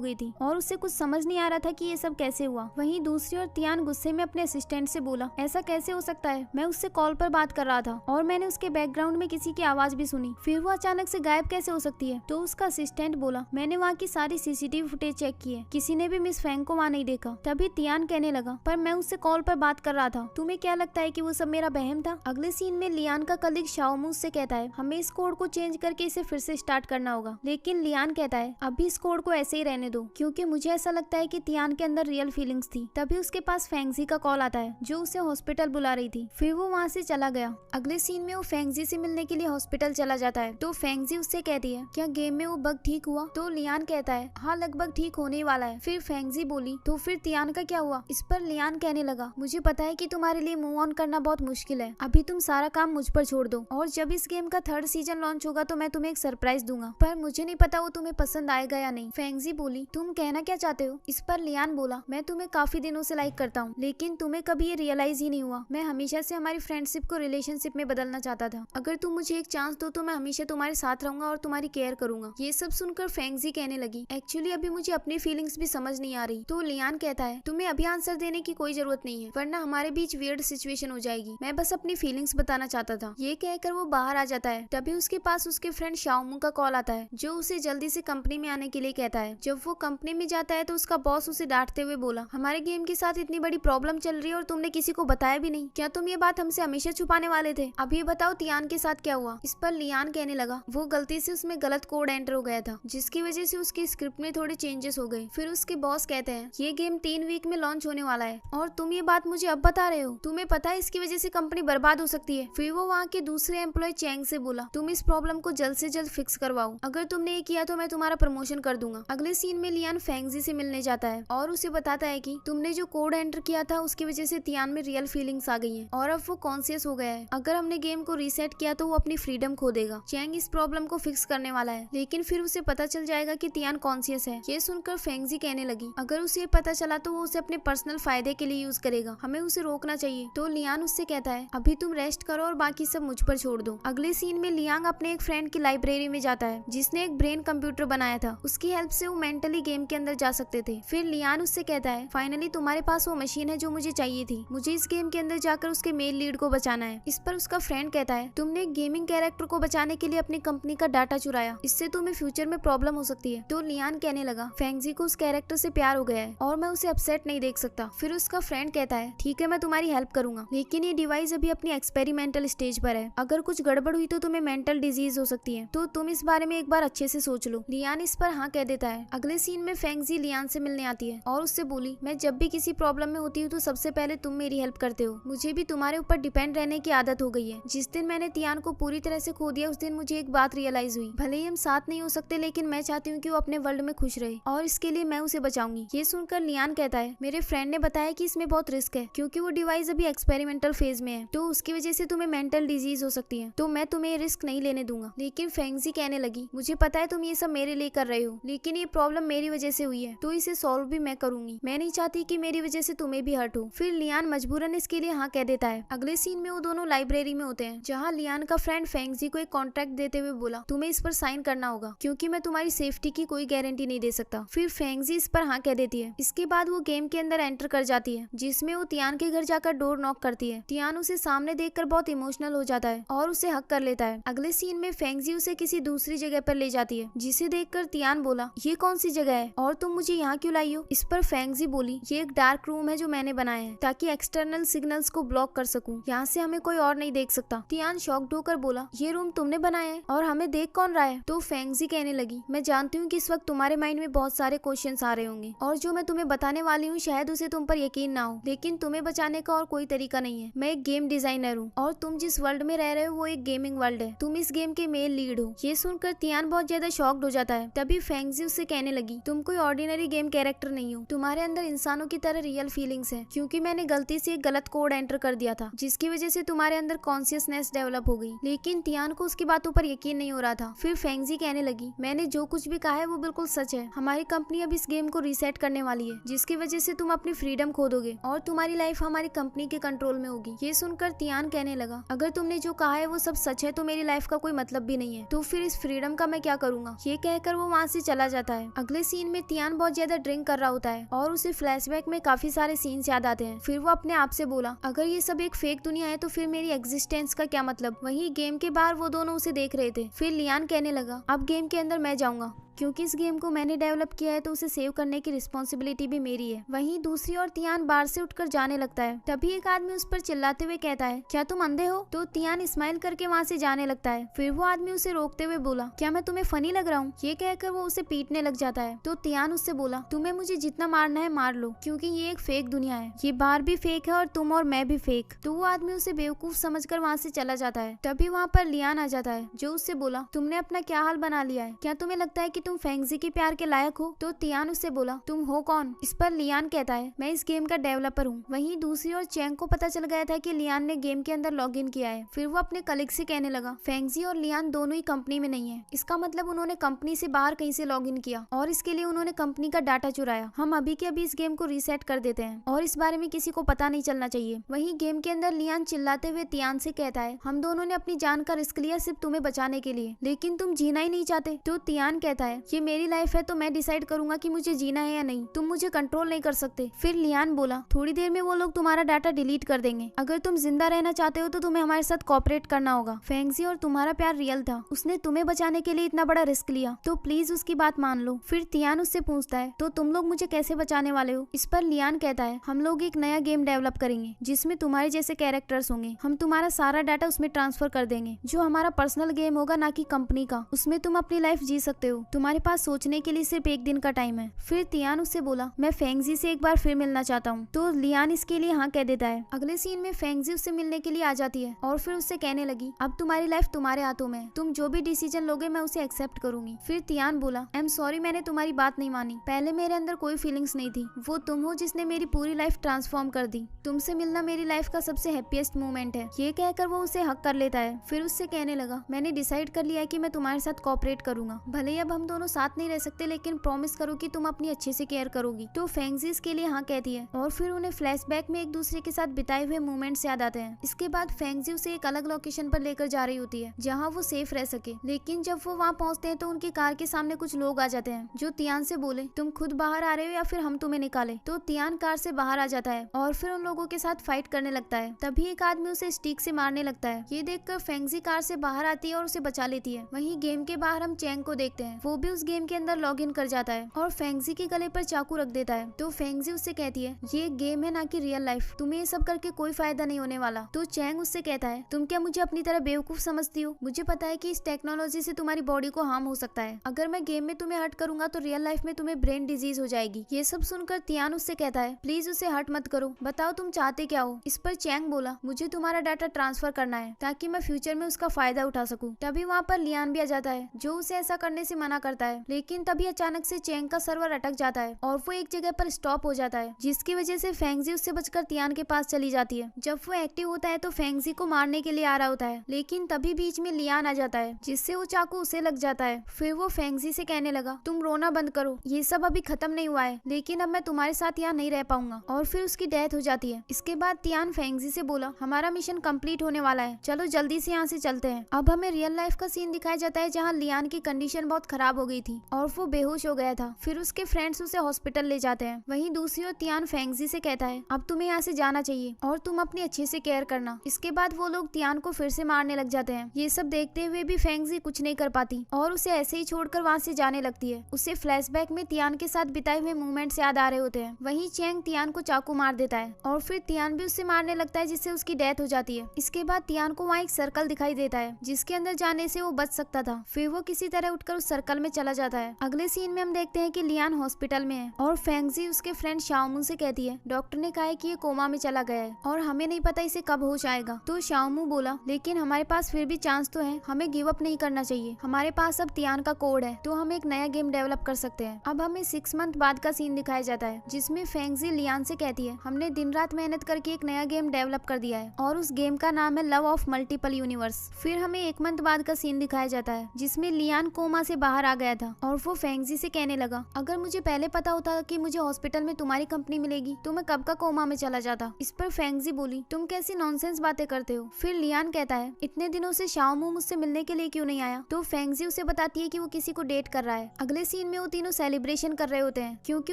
गई थी और उसे कुछ समझ नहीं आ रहा था कि ये सब कैसे हुआ। वहीं दूसरी ओर तियान गुस्से में अपने असिस्टेंट से बोला, ऐसा कैसे हो सकता है, मैं उससे कॉल पर बात कर रहा था और मैंने उसके बैकग्राउंड में किसी की आवाज भी सुनी, फिर वो अचानक से गायब कैसे हो सकती है। तो उसका असिस्टेंट बोला, मैंने वहाँ की सारी सीसीटीवी फुटेज चेक की है, किसी ने भी मिस फेंग को वहाँ नहीं देखा। तभी तियान कहने लगा, पर मैं उससे कॉल पर बात कर रहा था, तुम्हें क्या लगता है कि वो सब मेरा बहम था। अगले सीन में लियान का कलीग शाओमू से कहता है, हमें इस कोड को चेंज करके इसे फिर से स्टार्ट करना होगा। लेकिन लियान कहता है, अभी इस कोड को ऐसे ही रहने दो, क्योंकि मुझे ऐसा लगता है कि तियान के अंदर रियल फीलिंग्स थी। तभी उसके पास फेंगजी का कॉल आता है, जो उसे हॉस्पिटल बुला रही थी। फिर वो वहाँ से चला गया। अगले सीन में वो फेंगजी से मिलने के लिए हॉस्पिटल चला जाता है। तो फेंगजी उससे कहती है, क्या गेम में वो बग ठीक हुआ। तो लियान कहता है, हाँ लगभग ठीक होने वाला है। फिर फेंगजी बोली, तो फिर तियान का क्या हुआ। इस पर लियान कहने लगा, मुझे पता है कि तुम्हारे लिए मूव ऑन करना बहुत मुश्किल है, अभी तुम सारा काम मुझ पर छोड़ दो, और जब इस गेम का 3rd सीजन लॉन्च होगा तो मैं तुम्हें एक सरप्राइज दूंगा, पर मुझे नहीं पता वो तुम्हें पसंद आएगा या नहीं। फेंगजी बोली, तुम कहना क्या चाहते हो। इस पर लियान बोला, मैं तुम्हें काफी दिनों से लाइक करता हूँ, लेकिन तुम्हें कभी ये रियलाइज ही नहीं हुआ। मैं हमेशा से हमारी फ्रेंडशिप को रिलेशनशिप में बदलना चाहता था। अगर तुम मुझे एक चांस दो तो मैं हमेशा तुम्हारे साथ रहूंगा और तुम्हारी केयर करूंगा। ये सब सुनकर फेंगजी कहने लगी, एक्चुअली अभी मुझे अपनी फीलिंग्स भी समझ नहीं आ रही। तो लियान कहता है, तुम्हें अभी आंसर देने की कोई जरूरत नहीं है, वरना हमारे बीच वियर्ड सिचुएशन हो जाएगी। मैं बस अपनी फीलिंग्स बताना चाहता था। ये कहकर वो बाहर आ जाता है। तभी उसके पास उसके फ्रेंड शाओमू का कॉल आता है, जो उसे जल्दी से कंपनी में आने के लिए कहता है। जब वो कंपनी में जाता है तो उसका बॉस उसे डांटते हुए बोला, हमारे गेम के साथ इतनी बड़ी प्रॉब्लम चल रही है और तुमने किसी को बताया भी नहीं। क्या तुम ये बात हमसे हमेशा छुपाने वाले थे। अब ये बताओ तियान के साथ क्या हुआ। इस पर लियान कहने लगा, वो गलती से उसमें गलत कोड एंटर हो गया था, जिसकी वजह से उसकी स्क्रिप्ट में थोड़े चेंजेस हो गए। फिर उसके बॉस कहते हैं, ये गेम 3 वीक में लॉन्च होने वाला है और तुम ये बात मुझे अब बता रहे हो। तुम्हें पता है इसकी वजह से कंपनी बर्बाद हो सकती है। फिर वो वहाँ के दूसरे एम्प्लॉय चैंग से बोला, तुम इस प्रॉब्लम को जल्द से जल्द फिक्स करवाओ, अगर तुमने ये किया तो मैं तुम्हारा प्रमोशन कर दूंगा। अगले सीन में लियान फेंगजी से मिलने जाता है और उसे बताता है कि तुमने जो कोड एंटर किया था उसकी वजह से तियान में रियल फीलिंग्स आ गई हैं और अब वो कॉन्शियस हो गया है। अगर हमने गेम को रीसेट किया तो वो अपनी फ्रीडम खो देगा। चैंग इस प्रॉब्लम को फिक्स करने वाला है, लेकिन फिर उसे पता चल जाएगा कि तियान कॉन्शियस है। ये सुनकर फेंगजी कहने लगी, अगर उसे पता चला तो वो उसे अपने पर्सनल फायदे के लिए यूज करेगा, हमें उसे रोकना चाहिए। तो लियान उससे कहता है, अभी तुम रेस्ट करो और बाकी सब मुझ पर छोड़ दो। अगले सीन में लियांग अपने एक फ्रेंड की लाइब्रेरी में जाता है, जिसने एक ब्रेन कंप्यूटर बनाया था। उसकी हेल्प से वो मेंटली गेम के अंदर जा सकते थे। फिर लियान उससे कहता है, फाइनली तुम्हारे पास वो मशीन है जो मुझे चाहिए थी, मुझे इस गेम के अंदर जाकर उसके मेल लीड को बचाना है। इस पर उसका फ्रेंड कहता है, तुमने एक गेमिंग कैरेक्टर को बचाने के लिए अपनी कंपनी का डाटा चुराया, इससे तुम्हें फ्यूचर में प्रॉब्लम हो सकती है। तो लियान कहने लगा, फेंगजी को उस कैरेक्टर से प्यार हो गया है और मैं उसे अपसेट नहीं देख सकता। फिर उसका फ्रेंड कहता है, ठीक है मैं तुम्हारी हेल्प करूंगा, लेकिन ये डिवाइस अभी अपनी एक्सपेरिमेंटल स्टेज पर है, अगर कुछ गड़बड़ हुई तो तुम्हें मेंटल डिजीज हो सकती है, तो तुम इस बारे में एक बार अच्छे से सोच लो। लियान इस पर हाँ कह देता है। अगले सीन में फेंगजी लियान से मिलने आती है और उससे बोली, मैं जब भी किसी प्रॉब्लम में होती हूँ तो सबसे पहले तुम मेरी हेल्प करते हो, मुझे भी तुम्हारे ऊपर डिपेंड रहने की आदत हो गई है। जिस दिन मैंने तियान को पूरी तरह से खो दिया उस दिन मुझे एक बात रियलाइज हुई, भले ही हम साथ नहीं हो सकते लेकिन मैं चाहती हूँ कि वो अपने वर्ल्ड में खुश रहे और इसके लिए मैं उसे बचाऊंगी। ये सुनकर लियान कहता है, मेरे फ्रेंड ने बताया कि इसमें बहुत रिस्क है, क्योंकि वो डिवाइस अभी एक्सपेरिमेंटल फेज में है, तो उसकी वजह से तुम्हें मेंटल डिजीज हो सकती है, तो मैं तुम्हें ये रिस्क नहीं लेने दूंगा। लेकिन फेंगजी कहने लगी, मुझे पता है तुम ये सब मेरे लिए कर रहे हो, लेकिन ये प्रॉब्लम मेरी वजह से हुई है तो इसे सॉल्व भी मैं करूंगी, मैं नहीं चाहती कि मेरी वजह से तुम्हें भी हर्ट हो। फिर लियान मजबूरन इसके लिए हाँ कह देता है। अगले सीन में वो दोनों लाइब्रेरी में होते हैं, जहाँ लियान का फ्रेंड फेंगजी को एक कॉन्ट्रैक्ट देते हुए बोला, तुम्हें इस पर साइन करना होगा क्योंकि मैं तुम्हारी सेफ्टी की कोई गारंटी नहीं दे सकता। फिर फेंगजी इस पर हाँ कह देती है। इसके बाद वो गेम के अंदर एंटर कर जाती है, जिसमें वो तियान के घर जाकर डोर नॉक करती है। तियान उसे सामने देखकर बहुत इमोशनल हो जाता है और उसे हक कर लेता है। अगले सीन में फेंगजी उसे किसी दूसरी जगह पर ले जाती है, जिसे देखकर तियान बोला, ये कौन सी जगह है और तुम मुझे यहाँ क्यों लाई हो। इस पर फेंगजी बोली, ये एक डार्क रूम है जो मैंने बनाया है ताकि एक्सटर्नल सिग्नल्स को ब्लॉक कर सकूं, यहाँ से हमें कोई और नहीं देख सकता। तियान शॉक्ड होकर बोला, ये रूम तुमने बनाया है और हमें देख कौन रहा है। तो फेंगजी कहने लगी, मैं जानती हूँ कि इस वक्त तुम्हारे माइंड में बहुत सारे क्वेश्चंस आ रहे होंगे और जो मैं तुम्हें बताने वाली हूँ शायद उसे तुम पर यकीन ना हो, लेकिन तुम्हें बचाने का और कोई तरीका नहीं है। मैं एक गेम डिजाइनर हूँ और तुम जिस वर्ल्ड में रह रहे हो वो एक गेमिंग वर्ल्ड है, तुम इस गेम के मेल लीड हो। ये सुनकर तियान बहुत ज्यादा शॉक्ड हो जाता है। तभी फेंगजी उससे कहने लगी, तुम कोई ऑर्डिनरी गेम कैरेक्टर नहीं हो, तुम्हारे अंदर इंसानों की तरह रियल फीलिंग्स है, क्योंकि मैंने गलती से एक गलत कोड एंटर कर दिया था जिसकी वजह से तुम्हारे अंदर कॉन्शियसनेस डेवलप हो गई। लेकिन तियान को उसकी बातों पर यकीन नहीं हो रहा था। फिर फेंगजी कहने लगी, मैंने जो कुछ भी कहा है वो बिल्कुल सच है, हमारी कंपनी अब इस गेम को रीसेट करने वाली है, जिसकी वजह से तुम अपनी फ्रीडम खो दोगे और तुम्हारी लाइफ हमारी कंपनी के कंट्रोल में होगी। ये सुनकर तियान कहने लगा, अगर तुमने जो कहा है वो सब सच है तो मेरी लाइफ का कोई मतलब भी नहीं है, तो फिर इस फ्रीडम का मैं क्या करूंगा। ये कहकर वो वहाँ से चला जाता है। अगले सीन में तियान बहुत ज्यादा ड्रिंक कर रहा होता है और उसे फ्लैशबैक में काफी सारे सीन्स याद आते हैं। फिर वो अपने आप से बोला, अगर ये सब एक फेक दुनिया है तो फिर मेरी एग्जिस्टेंस का क्या मतलब। वहीं गेम के बाहर वो दोनों उसे देख रहे थे। फिर लियान कहने लगा, अब गेम के अंदर मैं जाऊंगा, क्योंकि इस गेम को मैंने डेवलप किया है तो उसे सेव करने की रिस्पॉन्सिबिलिटी भी मेरी है। वहीं दूसरी ओर तियान बार से उठकर जाने लगता है। तभी एक आदमी उस पर चिल्लाते हुए कहता है, क्या तुम अंधे हो। तो तियान स्माइल करके वहाँ से जाने लगता है। फिर वो आदमी उसे रोकते हुए बोला, क्या मैं तुम्हें फनी लग रहा हूँ। ये कहकर वो उसे पीटने लग जाता है। तो तियान उससे बोला, तुम्हें मुझे जितना मारना है मार लो, क्योंकि ये एक फेक दुनिया है, ये बार भी फेक है और तुम और मैं भी फेक। तो वो आदमी उसे बेवकूफ समझकर वहाँ से चला जाता है। तभी वहाँ पर लियान आ जाता है, जो उससे बोला, तुमने अपना क्या हाल बना लिया है, क्या तुम्हें लगता है कि तुम फेंगजी के प्यार के लायक हो। तो तियान उससे बोला, तुम हो कौन। इस पर लियान कहता है, मैं इस गेम का डेवलपर हूँ। वहीं दूसरी ओर चैंग को पता चल गया था कि लियान ने गेम के अंदर लॉग इन किया है। फिर वो अपने कलीग से कहने लगा, फेंगजी और लियान दोनों ही कंपनी में नहीं है, इसका मतलब उन्होंने कंपनी से बाहर कहीं से लॉग इन किया और इसके लिए उन्होंने कंपनी का डाटा चुराया। हम अभी के अभी इस गेम को रीसेट कर देते हैं और इस बारे में किसी को पता नहीं चलना चाहिए। वहीं गेम के अंदर लियान चिल्लाते हुए तियान से कहता है, हम दोनों ने अपनी जान का रिस्क लिया सिर्फ तुम्हें बचाने के लिए, लेकिन तुम जीना ही नहीं चाहते। तो तियान कहता है, ये मेरी लाइफ है तो मैं डिसाइड करूंगा कि मुझे जीना है या नहीं, तुम मुझे कंट्रोल नहीं कर सकते। फिर लियान बोला, थोड़ी देर में वो लोग तुम्हारा डाटा डिलीट कर देंगे, अगर तुम जिंदा रहना चाहते हो तो तुम्हें हमारे साथ कोऑपरेट करना होगा। फेंगजी और तुम्हारा प्यार रियल था, उसने तुम्हें बचाने के लिए इतना बड़ा रिस्क लिया, तो प्लीज उसकी बात मान लो। फिर तियान उससे पूछता है, तो तुम लोग मुझे कैसे बचाने वाले हो। इस पर लियान कहता है, हम लोग एक नया गेम डेवलप करेंगे जिसमें तुम्हारे जैसे कैरेक्टर्स होंगे, हम तुम्हारा सारा डाटा उसमें ट्रांसफर कर देंगे, जो हमारा पर्सनल गेम होगा ना कि कंपनी का। उसमें तुम अपनी लाइफ जी सकते हो, तुम्हारे पास सोचने के लिए सिर्फ एक दिन का टाइम है। फिर तियान उससे बोला, मैं फेंगजी से एक बार फिर मिलना चाहता हूँ। तो लियान इसके लिए हाँ कह देता है। अगले सीन में फेंगजी उससे मिलने के लिए आ जाती है और फिर उससे कहने लगी, अब तुम्हारी लाइफ तुम्हारे हाथों में है, तुम जो भी डिसीजन लोगे मैं उसे एक्सेप्ट करूंगी। फिर तियान बोला, आई एम सॉरी, मैंने तुम्हारी बात नहीं मानी, पहले मेरे अंदर कोई फीलिंग्स नहीं थी, वो तुम हो जिसने मेरी पूरी लाइफ ट्रांसफॉर्म कर दी, तुमसे मिलना मेरी लाइफ का सबसे हैप्पीएस्ट मोमेंट है। ये कहकर वो उसे हक कर लेता है। फिर उससे कहने लगा, मैंने डिसाइड कर लिया है कि मैं तुम्हारे साथ कोऑपरेट करूंगा, भले ही अब हम दोनों साथ नहीं रह सकते, लेकिन प्रॉमिस करो कि तुम अपनी अच्छे से केयर करोगी। तो फेंगजी इसके लिए हाँ कहती है और फिर उन्हें फ्लैशबैक में एक दूसरे के साथ बिताए हुए मोमेंट्स याद आते हैं। इसके बाद फेंगजी उसे एक अलग लोकेशन पर लेकर जा रही होती है जहाँ वो सेफ रह सके, लेकिन जब वो वहाँ पहुँचते हैं तो उनकी कार के सामने कुछ लोग आ जाते हैं जो तियान से बोले, तुम खुद बाहर आ रहे हो या फिर हम तुम्हें निकाले। तो तियान कार से बाहर आ जाता है और फिर उन लोगों के साथ फाइट करने लगता है। तभी एक आदमी उसे स्टिक से मारने लगता है। ये देखकर फेंगजी कार से बाहर आती है और उसे बचा लेती है। वहीं गेम के बाहर हम चैंग को देखते हैं, वो भी उस गेम के अंदर लॉग इन कर जाता है और फेंगजी के गले पर चाकू रख देता है। तो फेंगजी उससे कहती है, ये एक गेम है ना कि रियल लाइफ, तुम्हें ये सब करके कोई फायदा नहीं होने वाला। तो चैंग उससे कहता है, तुम क्या मुझे अपनी तरह बेवकूफ समझती हो, मुझे पता है कि इस टेक्नोलॉजी से तुम्हारी बॉडी को हार्म हो सकता है, अगर मैं गेम में तुम्हें हर्ट करूंगा तो रियल लाइफ में तुम्हें ब्रेन डिजीज हो जाएगी। ये सब सुनकर तियान उससे कहता है, प्लीज उसे हर्ट मत करो, बताओ तुम चाहते क्या हो। इस पर चैंग बोला, मुझे तुम्हारा डाटा ट्रांसफर करना है ताकि मैं फ्यूचर में उसका फायदा उठा सकूं। तभी वहाँ पर लियान भी आ जाता है जो उसे ऐसा करने से मना करता है, लेकिन तभी अचानक से चैंग का सर्वर अटक जाता है और वो एक जगह पर स्टॉप हो जाता है, जिसकी वजह से फेंगजी उससे बचकर तियान के पास चली जाती है। जब वो एक्टिव होता है तो फेंगजी को मारने के लिए आ रहा होता है, लेकिन तभी बीच में लियान आ जाता है जिससे वो चाकू उसे लग जाता है। फिर वो फेंगजी से कहने लगा, तुम रोना बंद करो, ये सब अभी खत्म नहीं हुआ है, लेकिन अब मैं तुम्हारे साथ यहाँ नहीं रह पाऊंगा। और फिर उसकी डेथ हो जाती है। इसके बाद तियान फेंगजी से बोला, हमारा मिशन कंप्लीट होने वाला है, चलो जल्दी से यहाँ से चलते हैं। अब हमें रियल लाइफ का सीन दिखाया जाता है जहाँ लियान की कंडीशन बहुत खराब हो गई थी और वो बेहोश हो गया था। फिर उसके फ्रेंड्स उसे हॉस्पिटल ले जाते हैं। वहीं दूसरी ओर तियान फेंगजी से कहता है, अब तुम्हें यहाँ से जाना चाहिए और तुम अपनी अच्छे से केयर करना। इसके बाद वो लोग तियान को फिर से मारने लग जाते हैं। ये सब देखते हुए भी फेंगजी कुछ नहीं कर पाती और उसे ऐसे ही छोड़कर वहाँ से जाने लगती है। उसे फ्लैशबैक में तियान के साथ बिताए हुए मोमेंट्स याद आ रहे होते हैं। वहीं चैंग तियान को चाकू मार देता है और फिर तियान भी उससे मारने लगता है, जिससे उसकी डेथ हो जाती है। इसके बाद तियान को वहाँ एक सर्कल दिखाई देता है जिसके अंदर जाने से वो बच सकता था। फिर वो किसी तरह उठकर उस सर्कल में चला जाता है। अगले सीन में हम देखते हैं कि लियान हॉस्पिटल में है और फेंगजी उसके फ्रेंड शाओमू से कहती है, डॉक्टर ने कहा है कि ये कोमा में चला गया है और हमें नहीं पता इसे कब होश आएगा। तो शाओमू बोला, लेकिन हमारे पास फिर भी चांस तो है, हमें गिव अप नहीं करना चाहिए, हमारे पास अब तियान का कोड है तो हम एक नया गेम डेवलप कर सकते हैं। अब हमें 6 मंथ बाद का सीन दिखाया जाता है जिसमें फेंगजी लियान से कहती है, हमने दिन रात मेहनत करके एक नया गेम डेवलप कर दिया है और उस गेम का नाम है लव ऑफ मल्टीपल यूनिवर्स। फिर हमें 1 मंथ बाद का सीन दिखाया जाता है जिसमें लियान कोमा से बाहर आ गया था और वो फेंगजी से कहने लगा, अगर मुझे पहले पता होता कि मुझे हॉस्पिटल में तुम्हारी कंपनी मिलेगी तो मैं कब का कोमा में चला जाता। इस पर फेंगजी बोली, तुम कैसी नॉनसेंस बातें करते हो। फिर लियान कहता है, इतने दिनों से शाओमू मुझसे मिलने के लिए क्यों नहीं आया। तो फेंगजी उसे बताती है कि वो किसी को डेट कर रहा है। अगले सीन में वो तीनों सेलिब्रेशन कर रहे होते हैं क्योंकि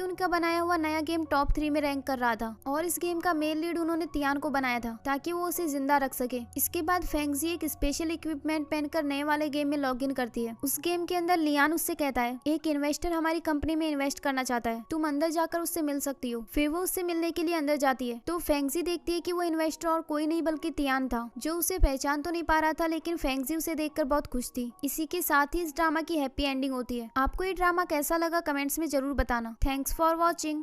उनका बनाया हुआ नया गेम टॉप 3 में रैंक कर रहा था और इस गेम का मेल लीड उन्होंने तियान को बनाया था ताकि वो उसे जिंदा रख सके। इसके बाद फेंगजी एक स्पेशल इक्विपमेंट पहनकर नए वाले गेम में लॉग इन करती है। उस गेम के अंदर लियान उससे कहता है, एक इन्वेस्टर हमारी कंपनी में इन्वेस्ट करना चाहता है, तुम अंदर जाकर उससे मिल सकती हो। फिर वो उससे मिलने के लिए अंदर जाती है तो फेंगजी देखती है कि वो इन्वेस्टर और कोई नहीं बल्कि तियान था, जो उसे पहचान तो नहीं पा रहा था लेकिन फेंगजी उसे देखकर बहुत खुश थी। इसी के साथ ही इस ड्रामा की हैप्पी एंडिंग होती है। आपको ये ड्रामा कैसा लगा कमेंट्स में जरूर बताना। Thanks for watching.